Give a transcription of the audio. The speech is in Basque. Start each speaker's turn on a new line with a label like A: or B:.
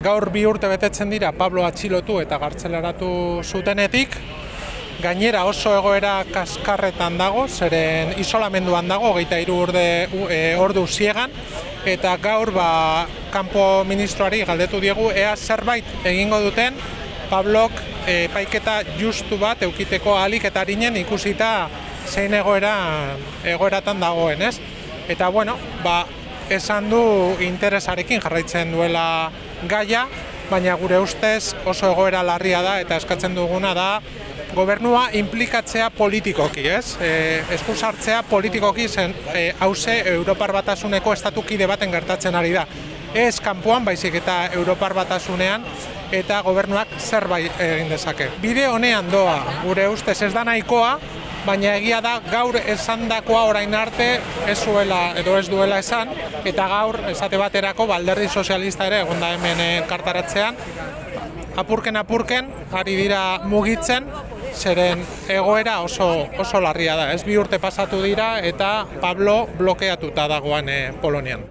A: Gaur 2 urte betetzen dira Pablo atxilotu eta gartzelaratu zutenetik. Gainera oso egoera kaskarretan dago, zeren isolamenduan dago, 23 ordu ziegan, eta gaur kanpo ministroari galdetu diegu ea zerbait egingo duten Pablok epaiketa justu bat eukiteko ahalik eta arinen ikusita zein egoeratan dagoen, ez? Eta bueno, esan du interesarekin jarraitzen duela gaia, baina gure ustez oso egoera larria da eta eskatzen duguna da gobernua inplikatzea politikoki, ez? Eskusartzea politikoki zen hauze Europar Batasuneko estatukide baten gertatzen ari da. Ez kanpoan, baizik eta Europar Batasunean, eta gobernuak zerbait egin dezake. Bide honean doa, gure ustez ez da nahikoa, baina egia da gaur esandakoa orain arte ez zuela edo ez duela esan, eta gaur esate baterako Alderdi Sozialista ere egon da hemen kartaratzean, apurken ari dira mugitzen, zeren egoera oso larria da. Ez 2 urte pasatu dira eta Pablo blokeatuta dagoen Polonian.